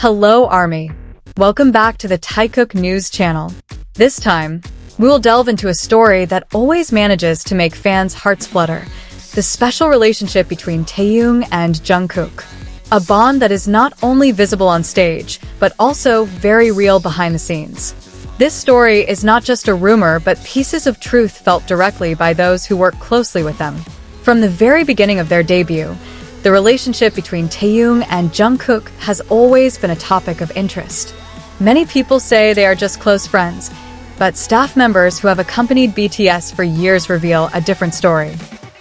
Hello, Army. Welcome back to the Taekook News channel. This time, we will delve into a story that always manages to make fans' hearts flutter. The special relationship between Taehyung and Jungkook. A bond that is not only visible on stage, but also very real behind the scenes. This story is not just a rumor, but pieces of truth felt directly by those who work closely with them. From the very beginning of their debut, the relationship between Taehyung and Jungkook has always been a topic of interest. Many people say they are just close friends, but staff members who have accompanied BTS for years reveal a different story.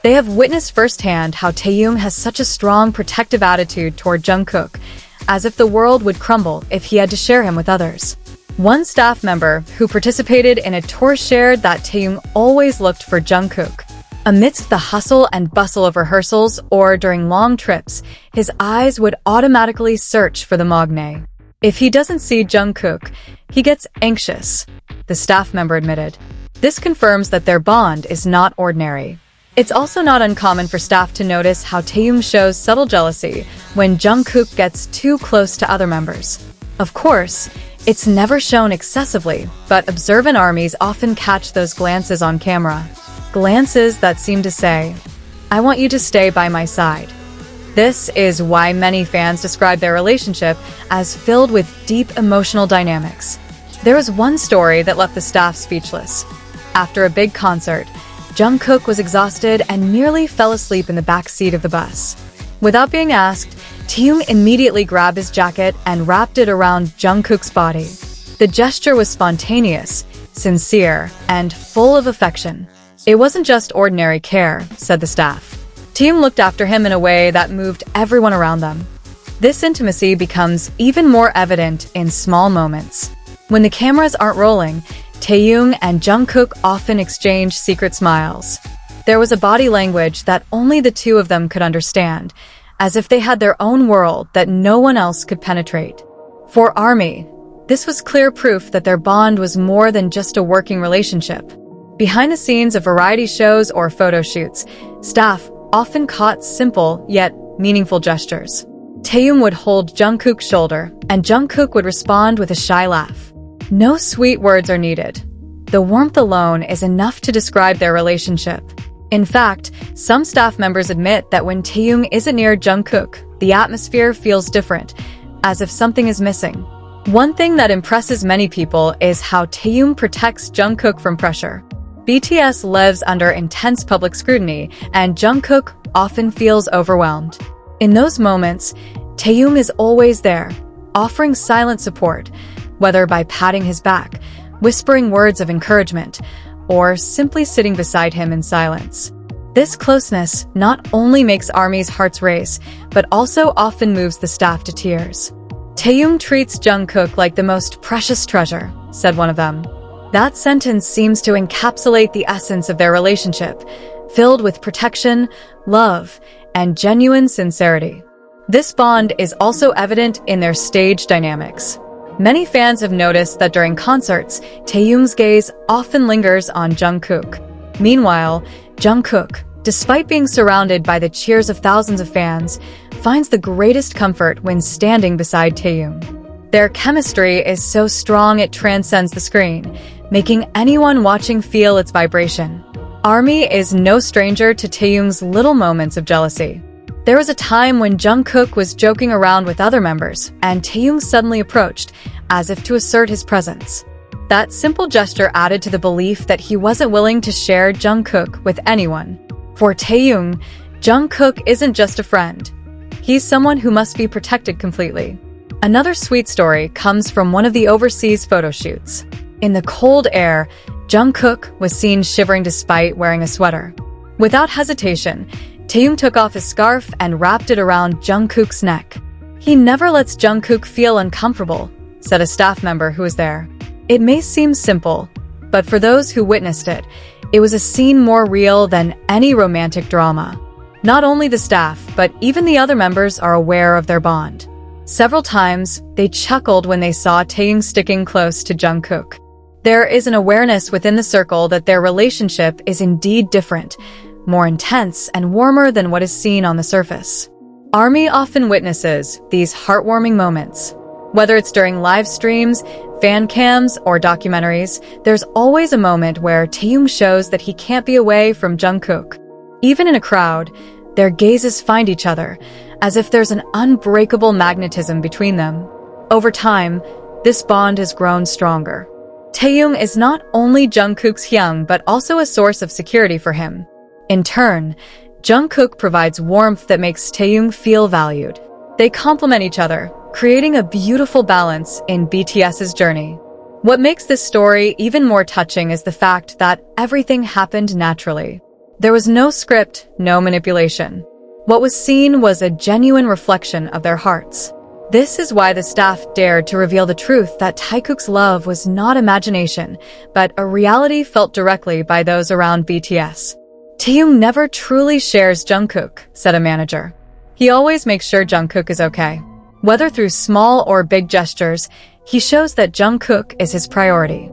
They have witnessed firsthand how Taehyung has such a strong protective attitude toward Jungkook, as if the world would crumble if he had to share him with others. One staff member who participated in a tour shared that Taehyung always looked for Jungkook. Amidst the hustle and bustle of rehearsals or during long trips, his eyes would automatically search for the magne. If he doesn't see Jungkook, he gets anxious, the staff member admitted. This confirms that their bond is not ordinary. It's also not uncommon for staff to notice how Taehyung shows subtle jealousy when Jungkook gets too close to other members. Of course, it's never shown excessively, but observant armies often catch those glances on camera. Glances that seem to say, "I want you to stay by my side." This is why many fans describe their relationship as filled with deep emotional dynamics. There was one story that left the staff speechless. After a big concert, Jungkook was exhausted and nearly fell asleep in the back seat of the bus. Without being asked, Taehyung immediately grabbed his jacket and wrapped it around Jungkook's body. The gesture was spontaneous, sincere, and full of affection. It wasn't just ordinary care, said the staff. Taehyung looked after him in a way that moved everyone around them. This intimacy becomes even more evident in small moments. When the cameras aren't rolling, Taehyung and Jungkook often exchange secret smiles. There was a body language that only the two of them could understand, as if they had their own world that no one else could penetrate. For ARMY, this was clear proof that their bond was more than just a working relationship. Behind the scenes of variety shows or photo shoots, staff often caught simple yet meaningful gestures. Taehyung would hold Jungkook's shoulder, and Jungkook would respond with a shy laugh. No sweet words are needed. The warmth alone is enough to describe their relationship. In fact, some staff members admit that when Taehyung isn't near Jungkook, the atmosphere feels different, as if something is missing. One thing that impresses many people is how Taehyung protects Jungkook from pressure. BTS lives under intense public scrutiny, and Jungkook often feels overwhelmed. In those moments, Taehyung is always there, offering silent support, whether by patting his back, whispering words of encouragement, or simply sitting beside him in silence. This closeness not only makes ARMY's hearts race, but also often moves the staff to tears. Taehyung treats Jungkook like the most precious treasure, said one of them. That sentence seems to encapsulate the essence of their relationship, filled with protection, love, and genuine sincerity. This bond is also evident in their stage dynamics. Many fans have noticed that during concerts, Taehyung's gaze often lingers on Jungkook. Meanwhile, Jungkook, despite being surrounded by the cheers of thousands of fans, finds the greatest comfort when standing beside Taehyung. Their chemistry is so strong it transcends the screen, making anyone watching feel its vibration. ARMY is no stranger to Taehyung's little moments of jealousy. There was a time when Jungkook was joking around with other members, and Taehyung suddenly approached, as if to assert his presence. That simple gesture added to the belief that he wasn't willing to share Jungkook with anyone. For Taehyung, Jungkook isn't just a friend. He's someone who must be protected completely. Another sweet story comes from one of the overseas photo shoots. In the cold air, Jungkook was seen shivering despite wearing a sweater. Without hesitation, Taehyung took off his scarf and wrapped it around Jungkook's neck. He never lets Jungkook feel uncomfortable, said a staff member who was there. It may seem simple, but for those who witnessed it, it was a scene more real than any romantic drama. Not only the staff, but even the other members are aware of their bond. Several times, they chuckled when they saw Taehyung sticking close to Jungkook. There is an awareness within the circle that their relationship is indeed different, more intense and warmer than what is seen on the surface. ARMY often witnesses these heartwarming moments. Whether it's during live streams, fan cams, or documentaries, there's always a moment where Taehyung shows that he can't be away from Jungkook. Even in a crowd, their gazes find each other, as if there's an unbreakable magnetism between them. Over time, this bond has grown stronger. Taehyung is not only Jungkook's hyung but also a source of security for him. In turn, Jungkook provides warmth that makes Taehyung feel valued. They complement each other, creating a beautiful balance in BTS's journey. What makes this story even more touching is the fact that everything happened naturally. There was no script, no manipulation. What was seen was a genuine reflection of their hearts. This is why the staff dared to reveal the truth that Taekook's love was not imagination, but a reality felt directly by those around BTS. Taehyung never truly shares Jungkook, said a manager. He always makes sure Jungkook is okay. Whether through small or big gestures, he shows that Jungkook is his priority.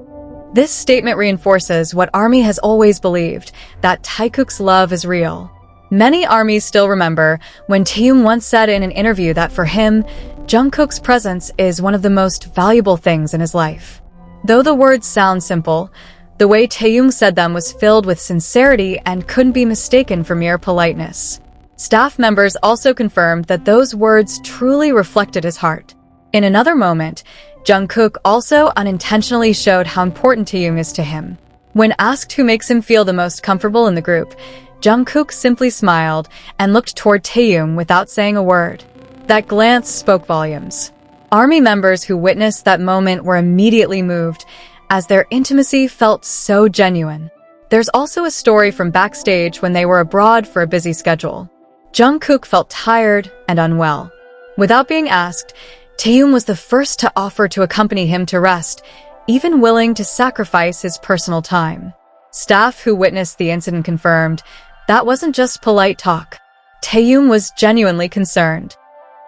This statement reinforces what ARMY has always believed, that Taekook's love is real. Many ARMYs still remember when Taehyung once said in an interview that for him, Jungkook's presence is one of the most valuable things in his life. Though the words sound simple, the way Taehyung said them was filled with sincerity and couldn't be mistaken for mere politeness. Staff members also confirmed that those words truly reflected his heart. In another moment, Jungkook also unintentionally showed how important Taehyung is to him. When asked who makes him feel the most comfortable in the group, Jungkook simply smiled and looked toward Taehyung without saying a word. That glance spoke volumes. ARMY members who witnessed that moment were immediately moved, as their intimacy felt so genuine. There's also a story from backstage when they were abroad for a busy schedule. Jungkook felt tired and unwell. Without being asked, Taehyung was the first to offer to accompany him to rest, even willing to sacrifice his personal time. Staff who witnessed the incident confirmed that wasn't just polite talk. Taehyung was genuinely concerned.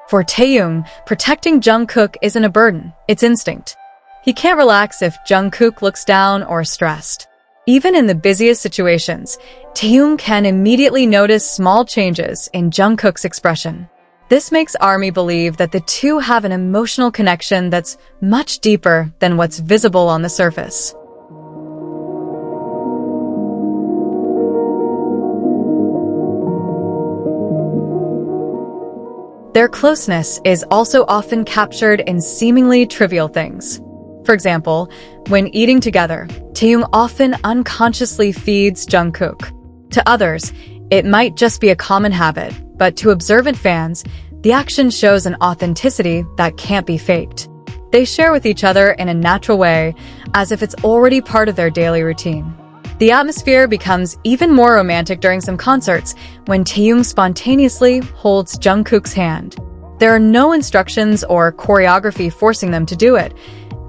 For Taehyung, protecting Jungkook isn't a burden, it's instinct. He can't relax if Jungkook looks down or stressed. Even in the busiest situations, Taehyung can immediately notice small changes in Jungkook's expression. This makes ARMY believe that the two have an emotional connection that's much deeper than what's visible on the surface. Their closeness is also often captured in seemingly trivial things. For example, when eating together, Taehyung often unconsciously feeds Jungkook. To others, it might just be a common habit, but to observant fans, the action shows an authenticity that can't be faked. They share with each other in a natural way, as if it's already part of their daily routine. The atmosphere becomes even more romantic during some concerts when Taehyung spontaneously holds Jungkook's hand. There are no instructions or choreography forcing them to do it.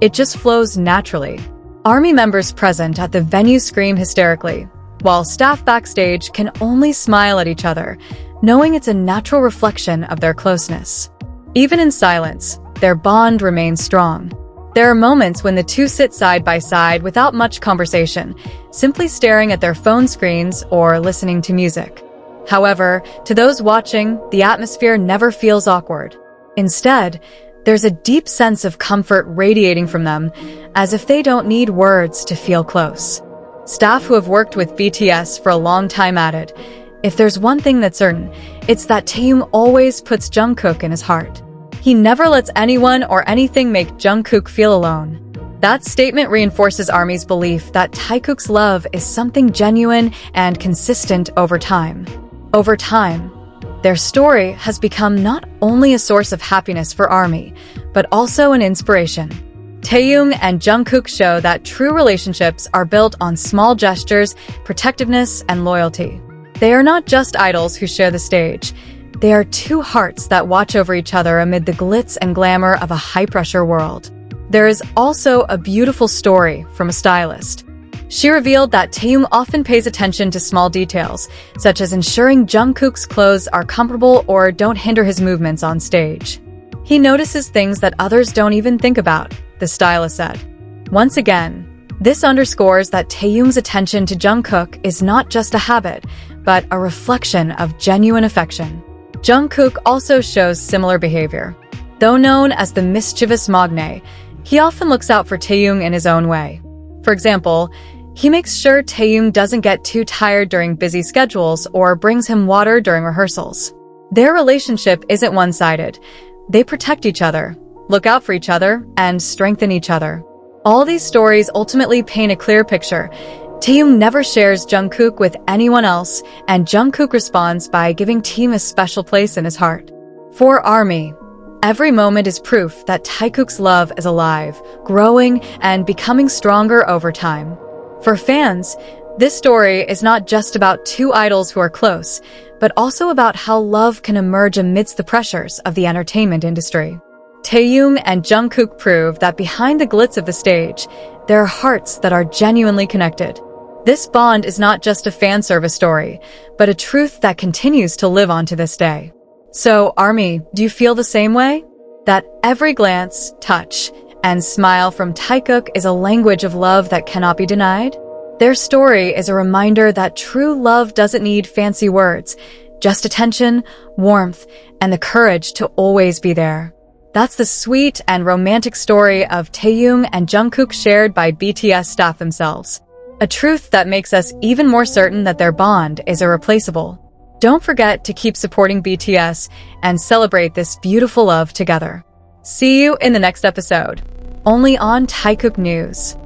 It just flows naturally. ARMY members present at the venue scream hysterically, while staff backstage can only smile at each other, knowing it's a natural reflection of their closeness. Even in silence, their bond remains strong. There are moments when the two sit side by side without much conversation, simply staring at their phone screens or listening to music. However, to those watching, the atmosphere never feels awkward. Instead, there's a deep sense of comfort radiating from them, as if they don't need words to feel close. Staff who have worked with BTS for a long time added, if there's one thing that's certain, it's that Taehyung always puts Jungkook in his heart. He never lets anyone or anything make Jungkook feel alone. That statement reinforces ARMY's belief that Taekook's love is something genuine and consistent over time. Over time, their story has become not only a source of happiness for ARMY, but also an inspiration. Taehyung and Jungkook show that true relationships are built on small gestures, protectiveness, and loyalty. They are not just idols who share the stage. They are two hearts that watch over each other amid the glitz and glamour of a high-pressure world. There is also a beautiful story from a stylist. She revealed that Taehyung often pays attention to small details, such as ensuring Jungkook's clothes are comfortable or don't hinder his movements on stage. He notices things that others don't even think about, the stylist said. Once again, this underscores that Taehyung's attention to Jungkook is not just a habit, but a reflection of genuine affection. Jungkook also shows similar behavior. Though known as the mischievous Magne, he often looks out for Taehyung in his own way. For example, he makes sure Taehyung doesn't get too tired during busy schedules or brings him water during rehearsals. Their relationship isn't one-sided. They protect each other, look out for each other, and strengthen each other. All these stories ultimately paint a clear picture. Taehyung never shares Jungkook with anyone else, and Jungkook responds by giving Team a special place in his heart. For ARMY, every moment is proof that Taekook's love is alive, growing, and becoming stronger over time. For fans, this story is not just about two idols who are close, but also about how love can emerge amidst the pressures of the entertainment industry. Taehyung and Jungkook prove that behind the glitz of the stage, there are hearts that are genuinely connected. This bond is not just a fan service story, but a truth that continues to live on to this day. So, ARMY, do you feel the same way? That every glance, touch, and smile from Taekook is a language of love that cannot be denied? Their story is a reminder that true love doesn't need fancy words, just attention, warmth, and the courage to always be there. That's the sweet and romantic story of Taehyung and Jungkook shared by BTS staff themselves. A truth that makes us even more certain that their bond is irreplaceable. Don't forget to keep supporting BTS and celebrate this beautiful love together. See you in the next episode, only on Taekook News.